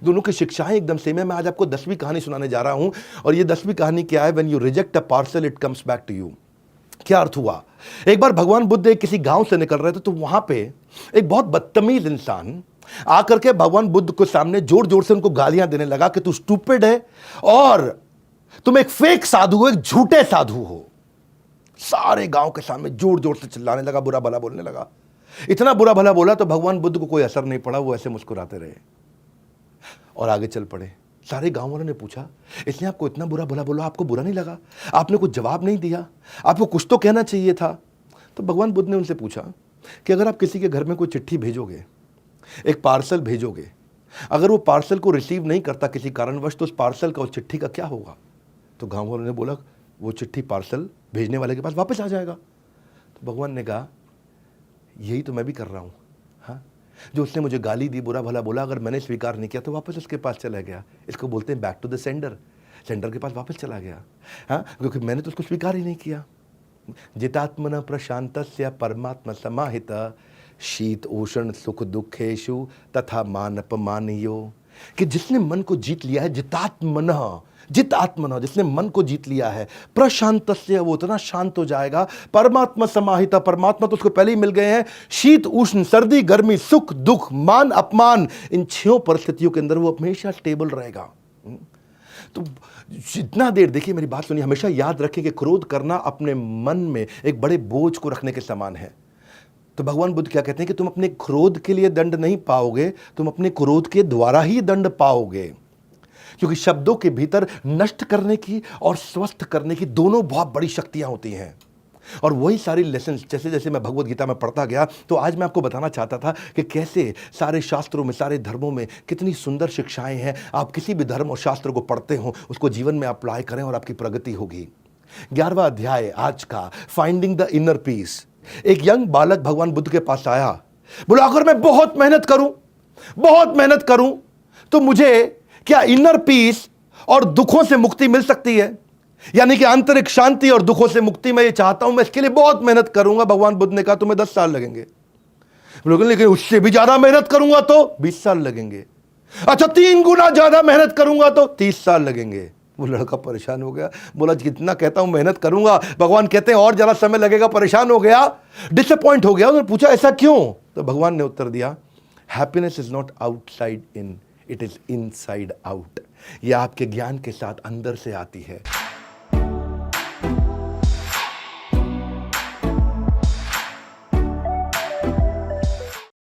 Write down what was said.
दोनों की शिक्षाएं एकदम सेम है। मैं आज आपको 10वीं कहानी सुनाने जा रहा हूं और ये 10वीं कहानी क्या है? When you reject a parcel it comes back to you. क्या अर्थ हुआ? एक बार भगवान बुद्ध एक किसी गांव से निकल रहे थे, तो वहां पे एक बहुत बदतमीज इंसान आकर के भगवान बुद्ध के सामने जोर जोर से उनको गालियां देने लगा कि तू स्टूपिड है और तुम एक फेक साधु हो, एक झूठे साधु हो। सारे गांव के सामने जोर जोर से चिल्लाने लगा, बुरा भला बोलने लगा। इतना बुरा भला बोला तो भगवान बुद्ध को कोई असर नहीं पड़ा, वो ऐसे मुस्कुराते रहे और आगे चल पड़े। सारे गांव वालों ने पूछा, इसने आपको इतना बुरा भला बोला, आपको बुरा नहीं लगा? आपने कुछ जवाब नहीं दिया, आपको कुछ तो कहना चाहिए था। तो भगवान बुद्ध ने उनसे पूछा कि अगर आप किसी के घर में कोई चिट्ठी भेजोगे, एक पार्सल भेजोगे, अगर वो पार्सल को रिसीव नहीं करता किसी कारणवश, तो उस पार्सल का, उस चिट्ठी का क्या होगा? तो गांव वालों ने बोला, वो चिट्ठी पार्सल भेजने वाले के पास वापस आ जाएगा। तो भगवान ने कहा, यही तो मैं भी कर रहा हूं। हाँ, जो उसने मुझे गाली दी, बुरा भला बोला, अगर मैंने स्वीकार नहीं किया तो वापस उसके पास चला गया। इसको बोलते हैं back to the sender. Sender के पास वापस चला गया। हाँ, क्योंकि मैंने तो उसको स्वीकार ही नहीं किया। जितात्मन प्रशांतस्य परमात्मा समाहित शीत उष्ण सुख दुखेशु तथा मान अपमानियो। कि जिसने मन को जीत लिया है, जितात्मन, जिसने मन को जीत लिया है, प्रशांतस्य, वो इतना शांत हो जाएगा। परमात्मा समाहिता, परमात्मा तो उसको पहले ही मिल गए हैं। शीत उष्ण, सर्दी गर्मी, सुख दुख, मान अपमान, इन 6 परिस्थितियों के अंदर वो हमेशा स्टेबल रहेगा। तो जितना देर, देखिए मेरी बात सुनिए, हमेशा याद रखें कि क्रोध करना अपने मन में एक बड़े बोझ को रखने के समान है। तो भगवान बुद्ध क्या कहते हैं कि तुम अपने क्रोध के लिए दंड नहीं पाओगे, तुम अपने क्रोध के द्वारा ही दंड पाओगे। क्योंकि शब्दों के भीतर नष्ट करने की और स्वस्थ करने की दोनों बहुत बड़ी शक्तियां होती हैं। और वही सारी लेसन जैसे जैसे मैं भगवत गीता में पढ़ता गया, तो आज मैं आपको बताना चाहता था कि कैसे सारे शास्त्रों में, सारे धर्मों में कितनी सुंदर शिक्षाएं हैं। आप किसी भी धर्म और शास्त्र को पढ़ते हो, उसको जीवन में अप्लाई करें और आपकी प्रगति होगी। 11वां अध्याय आज का, फाइंडिंग द इनर पीस। एक यंग बालक भगवान बुद्ध के पास आया, बोला अगर मैं बहुत मेहनत करूं तो मुझे क्या इनर पीस और दुखों से मुक्ति मिल सकती है? यानी कि आंतरिक शांति और दुखों से मुक्ति मैं ये चाहता हूं, मैं इसके लिए बहुत मेहनत करूंगा। भगवान बुद्ध ने कहा तुम्हें 10 साल लगेंगे। लेकिन उससे भी ज्यादा मेहनत करूंगा तो 20 साल लगेंगे। अच्छा, 3 गुना ज्यादा मेहनत करूंगा तो 30 साल लगेंगे। वो लड़का परेशान हो गया, बोला जितना कहता हूं मेहनत करूंगा, भगवान कहते हैं और ज्यादा समय लगेगा। परेशान हो गया, डिसअपॉइंट हो गया। उन्होंने पूछा ऐसा क्यों? तो भगवान ने उत्तर दिया, happiness is not outside in, it is inside out. यह आपके ज्ञान के साथ अंदर से आती है।